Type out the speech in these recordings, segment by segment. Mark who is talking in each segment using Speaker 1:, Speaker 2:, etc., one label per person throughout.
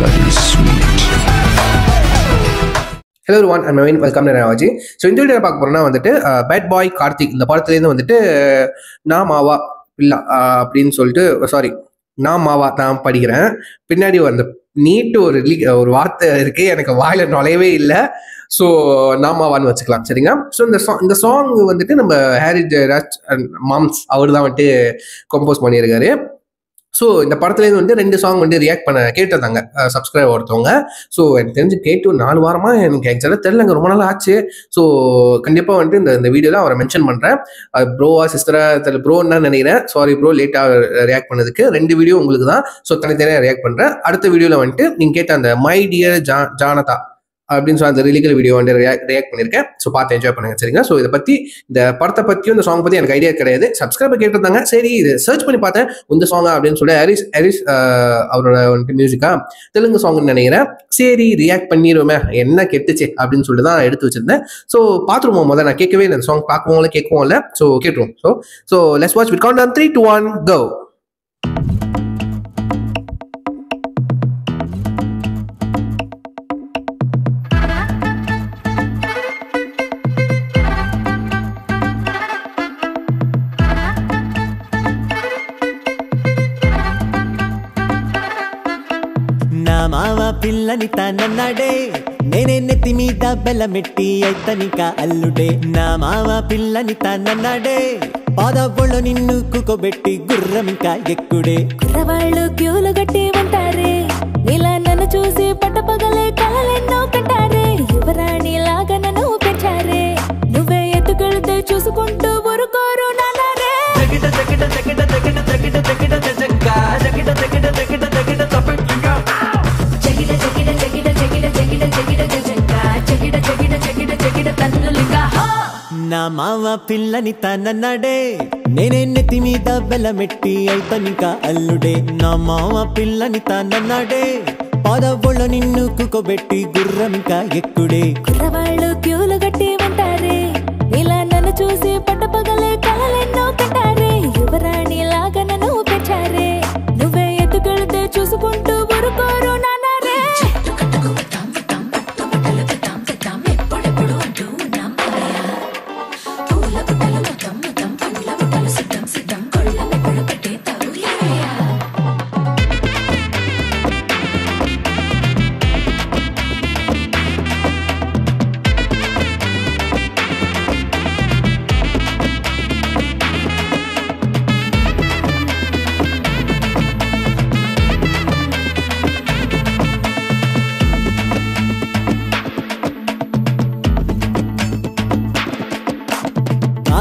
Speaker 1: bloody sweet.
Speaker 2: Hello everyone, I'm Naveen. Welcome to Navaji. So இந்த வீடியோல பார்க்க போறோம்னா வந்துட்டு பேட் பாய் கார்த்திக் இந்த படத்துல இருந்து வந்துட்டு நான் மாவா இல்ல அப்படின்னு சொல்லிட்டு சாரி நான் மாவா நான் படிக்கிறேன். பின்னாடி அந்த நீட்டு ஒரு வார்த்தை இருக்கு, எனக்கு வாயில நுழையவே இல்லை. ஸோ நாமாவான்னு வச்சுக்கலாம், சரிங்களா? ஸோ இந்த சாங் வந்துட்டு நம்ம ஹாரி ஜெயராஜ் அண்ட் மாம்ஸ் அவர் தான் வந்துட்டு கம்போஸ் பண்ணியிருக்காரு. ஸோ இந்த படத்துலேருந்து வந்து 2 சாங் வந்து ரியாக்ட் பண்ண கேட்டிருந்தாங்க சப்ஸ்கிரைபர் ஒருத்தவங்க. ஸோ எனக்கு தெரிஞ்சு கேட்டு 4 வாரமாக எனக்கு ஆக்சுவலாக தெரியலங்க, ரொம்ப நாள் ஆச்சு. ஸோ கண்டிப்பாக வந்துட்டு இந்த வீடியோவில் அவரை மென்ஷன் பண்ணுறேன். ப்ரோவா சிஸ்டரா தெரியல, ப்ரோன்னு தான் நினைக்கிறேன். சாரி ப்ரோ, லேட்டாக ரியாக்ட் பண்ணதுக்கு. 2 வீடியோ உங்களுக்கு தான். ஸோ தனித்தனியாக ரியாக்ட் பண்ணுறேன். அடுத்த வீடியோவில் வந்துட்டு நீங்கள் கேட்ட அந்த மை டியர் ஜானதா அப்படின்னு சொல்லி அந்த ரிலீகல் வீடியோ வந்து ரியாக்ட் பண்ணியிருக்கேன். ஸோ பார்த்து என்ஜாய் பண்ணுங்க, சரிங்களா? ஸோ இதை பற்றி இந்த படத்தை பற்றியும் இந்த சாங் பற்றி எனக்கு ஐடியா கிடையாது. சப்ஸ்கிரைபர் கேட்டிருந்தாங்க, சரி இது சர்ச் பண்ணி பார்த்தேன் இந்த சாங்கா அப்படின்னு சொல்லி ஹரிஸ் அவரோட வந்துட்டு மியூசிக்கா தெலுங்கு சாங்னு நினைக்கிறேன். சரி ரியாக்ட் பண்ணிடுவோமே, என்ன கெட்டுச்சு அப்படின்னு சொல்லிட்டு தான் எடுத்து வச்சிருந்தேன். ஸோ பார்த்துருவோம். முதல்ல நான் கேட்கவே இல்லை, இந்த சாங் பார்க்குவோம்ல கேட்குவோம்ல. ஸோ கேட்டுருவோம். So let's watch with count down 3, 2, 1 go.
Speaker 3: మావా పిల్లని తానన్నాడే, నేనే నెత్తి మీద బెల్లమెట్టి అయితనిక అల్లుడే. నా మావా పిల్లని తానన్నాడే, పాదవ్వళ్ళు నిన్ను కుకోబెట్టి గుర్రమింకా ఎక్కుడే.
Speaker 4: కుర్రవాళ్ళు క్యూలు గట్టి ఉంటారే, ఇలా నన్ను చూసి పట్టపగలే కలలెన్నో కట్టారే. యువరాణి లాగా నన్ను పెంచారే, నువ్వే ఎత్తుకెళ్తే చూసుకుంటూ ఊరుకోరు నానారే. జగిట జగిట జగిట జగిట జగిట జగిట జగక్క జగిట జగిట జగిట జగిట తప్పకింగా నా మావ పిల్లని తనన్నాడే, నేనే నెత్తి మీద బెల్లమెట్టి అయితనిక అల్లుడే. నా మావ పిల్లని తనన్నాడే, పాదవ్వళ్ళు నిన్ను కుకోబెట్టి గుర్రమింకా ఎక్కుడే. కుర్రవాళ్ళు క్యూలు గట్టి ఉంటారే, ఇలా నన్ను చూసి పట్టపగలే కలలెన్నో కట్టారే. యువరాణి లాగా నన్ను పెంచారే, నువ్వే ఎత్తుకెళ్తే చూసుకుంటూ ఊరుకోరు నానారే.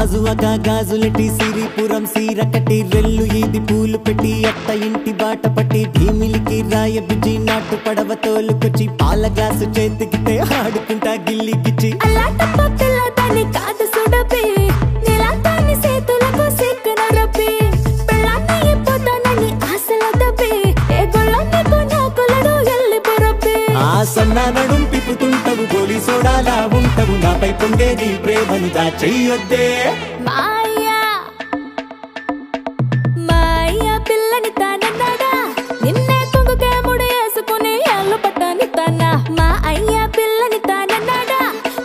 Speaker 3: గాజువక గాజులెట్టి సిరిపురం సీర కట్టి రెల్లు ఈది పూలు పెట్టి అత్త ఇంటి బాట పట్టి భీమిలికి రాయ బిజి నాటు పడవ తోలుకొచ్చి పాల గ్లాసు చేతికితే ఆడుకుంటా గిల్లి గిచ్చి. ఆ సన్నా నడుం పిప్పుతుంటవు, గోలి సోడాలా ఉంటవు, నాపై పొంగేది ప్రేమని దాచెయ్యొద్దే.
Speaker 4: మాయా మాయా పిల్లని తానన్నాడా, నిన్నే కొంగుకే ముడి వేసుకుని ఎల్లు పట్టని తానా. మా అయ్యా పిల్లని తానన్నాడా,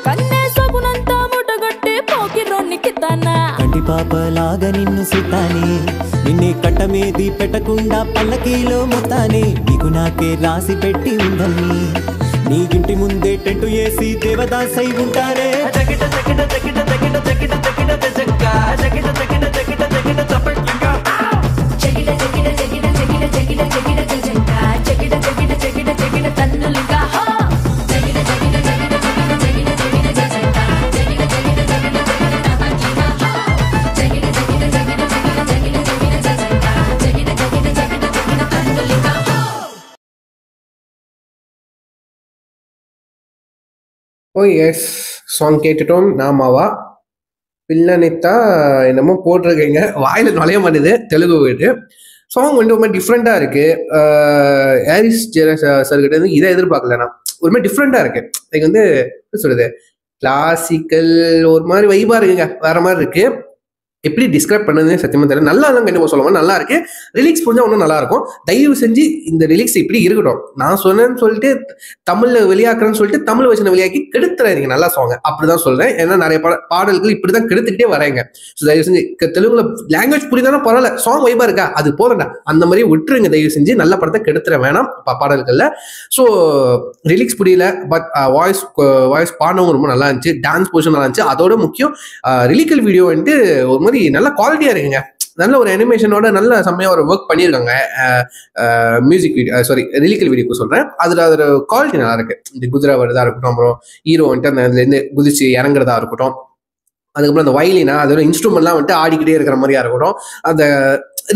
Speaker 4: కన్నే సోకునంతా ముటగట్టి పోకి రొన్నికి తానా.
Speaker 3: కంటి పాపలాగా నిన్ను సుతానే, నిన్నే కట్టమేది పెట్టకుండా పల్లకీలో మొత్తానే. నీకు నాకే రాసి పెట్టి ఉందని, నీ ఇంటి ముందే టెంటు వేసి దేవదాసై ఉంటారే. జగిట జగిట జగిట జగిట జగిట జగిట జగక్క జగిట జగిట జగిట జగిట తప్పకింగా జగిట జగిట జగిట జగిట జగిట జగిట జగక్క జగిట జగిట జగిట జగిట తన్నులిగా జగిట జగిట జగిట జగిట జగిట జగిట జగక్క జగిట జగిట జగిట జగిట తప్పకింగా జగిట జగిట జగిట జగిట జగిట జగిట జగక్క జగిట జగిట జగిట జగిట తన్నులిగా.
Speaker 2: ஓ எஸ், சாங் கேட்டுட்டோம். நாமாவா பில்லனித்தா என்னமோ போட்டிருக்கீங்க, வாயில நுழைய மாட்டேது தெலுங்கு வீட்டு. சாங் வந்து ரொம்ப டிஃப்ரெண்ட்டாக இருக்குது. ஹாரிஸ் ஜெயராஜ் சார்கிட்ட வந்து இதை எதிர்பார்க்கல நான். ஒரு மாதிரி டிஃப்ரெண்ட்டாக இருக்குது. எனக்கு வந்து என்ன சொல்கிறது, கிளாசிக்கல் ஒரு மாதிரி வைபாக இருக்குங்க, வேற மாதிரி இருக்குது. எப்படி டிஸ்கிரைப் பண்ணதுன்னு சத்தியமா தெரியல. நல்லா தான் கண்டிப்பாக சொல்லுவேன், நல்லா இருக்கு. ரிலீக்ஸ் புரிஞ்சா ஒன்றும் நல்லா இருக்கும். தயவு செஞ்சு இந்த ரிலீக்ஸ் இப்படி இருக்கட்டும். நான் சொன்னேன்னு சொல்லிட்டு தமிழ்ல வெளியாக்குறேன்னு சொல்லிட்டு தமிழ் வச்சு வெளியாக்கி கெடுத்துறாதீங்க நல்லா சாங். அப்படிதான் சொல்றேன். ஏன்னா நிறைய பாடல்கள் இப்படிதான் கெடுத்துக்கிட்டே வராங்க. ஸோ தயவு செஞ்சு தெலுங்குல லாங்குவேஜ் புரியுதானா பரவாயில்ல, சாங் வைபா இருக்கா அது போறேன்டா, அந்த மாதிரி விட்டுருங்க தயவு செஞ்சு. நல்ல படத்தை கெடுத்துற வேணாம் பாடல்கள்ல. ஸோ ரிலீக்ஸ் புரியல, பட் வாய்ஸ் பாடவும் ரொம்ப நல்லா இருந்துச்சு, டான்ஸ் பொசிஷன் நல்லா இருந்துச்சு. அதோட முக்கியம் ரிலீக்கல் வீடியோ வந்துட்டு ஒரு மாதிரி நல்ல குவாலிட்டியா இருக்குங்க. நல்ல ஒரு அனிமேஷனோட நல்ல செம்மையா ஒரு ஒர்க் பண்ணியிருக்காங்க. மியூசிக் வீடியோ சாரி ரிலீக்கல் வீடியோக்கு சொல்றேன். அதோட குவாலிட்டி நல்லா இருக்கு. இந்த குதிரை வருதா இருக்கட்டும், அப்புறம் ஹீரோ வந்துட்டு அந்த அதுல இருந்து குதிச்சு இறங்குறதா இருக்கட்டும், அதுக்கப்புறம் அந்த வயலினா அதோட இன்ஸ்ட்ருமெண்ட்லாம் வந்துட்டு ஆடிக்கிட்டே இருக்கிற மாதிரியா இருக்கட்டும், அந்த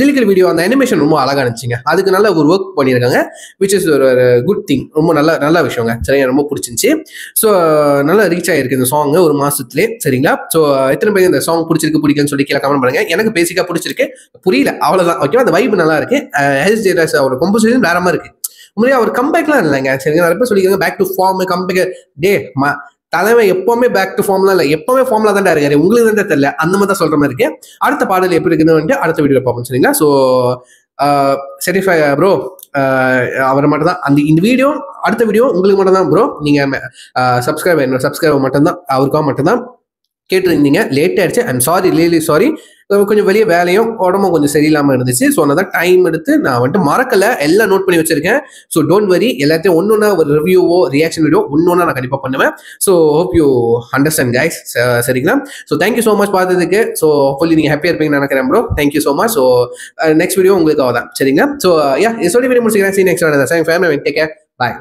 Speaker 2: ரிலீக்கல் வீடியோ அந்த அனிமேஷன் ரொம்ப அழகா இருந்துச்சுங்க. அதுக்கு நல்ல ஒரு ஒர்க் பண்ணியிருக்காங்க, விச் இஸ் ஒரு குட் திங். ரொம்ப நல்ல விஷயங்க. சரிங்க, ரொம்ப பிடிச்சிருந்துச்சு. ஸோ நல்லா ரீச் ஆகிருக்கு இந்த சாங் ஒரு மாசத்துலேயே. சரிங்களா? ஸோ எத்தனை பேருக்கு இந்த சாங் பிடிச்சிருக்கு பிடிக்குன்னு சொல்லி கீழே கமெண்ட் பண்ணுங்க. எனக்கு பேசிக்கா பிடிச்சிருக்கு, புரியல அவ்வளோதான். ஓகேவா? அந்த வைப் நல்லா இருக்கு. ஹெல்ஸ் ஜெயராஜ் அவரோட கம்போசிஷன் வேற மாதிரி இருக்கு. உண்மையா அவர் கம்பேக்லாம் இல்லைங்க. சரிங்க, நிறைய பேர் சொல்லிக்கிறாங்க பேக் டு ஃபார்ம் கம்பேக். டே தலைமை எப்பவுமே பேக் டு ஃபார்ம்லாம் இல்லை, எப்பவுமே ஃபார்ம்ல தான் இருக்காரு. உங்களுக்கு தான் தெரியல, அந்த மாதிரி தான் சொல்ற மாதிரி இருக்கு. அடுத்த பாடல் எப்படி இருக்குன்னு வந்துட்டு அடுத்த வீடியோ பார்ப்போம். சரிங்களா? ஸோ சரிஃபை ப்ரோ அவரை மட்டும் தான் இந்த வீடியோ, அடுத்த வீடியோ உங்களுக்கு மட்டும் தான் ப்ரோ. நீங்க சப்ஸ்கிரைபர் மட்டும்தான், அவருக்காக மட்டும்தான் கேட்டுருந்தீங்க. லேட் ஆயிடுச்சு, ஐம் சாரி, ரியலி சாரி. கொஞ்சம் வெளியே வேலையும் உடம்பும் கொஞ்சம் சரியில்லாமல் இருந்துச்சு. ஸோ அதான் டைம் எடுத்து நான் வந்துட்டு மறக்கல, எல்லாம் நோட் பண்ணி வச்சிருக்கேன். ஸோ டோன்ட் வரி, எல்லாத்தையும் ஒன்னொன்னா ஒரு ரிவ்யூவோ ரியாக்ஷன் வீடியோ ஒன்னொன்னா நான் கண்டிப்பாக பண்ணுவேன். So hope you understand guys. சரிங்களா? ஸோ தேங்க்யூ ஸோ மச் பார்த்ததுக்கு. ஸோ ஹோப்ஃபுல்லி நீங்கள் ஹாப்பியாக இருப்பீங்கன்னு நினைக்கிறேன் bro. Thank you so much. So next video உங்களுக்காக தான். சரிங்களா? ஸோ யா சொல்லி வீடியோ முடிச்சுக்கிறேன். See next family take care, பாய்.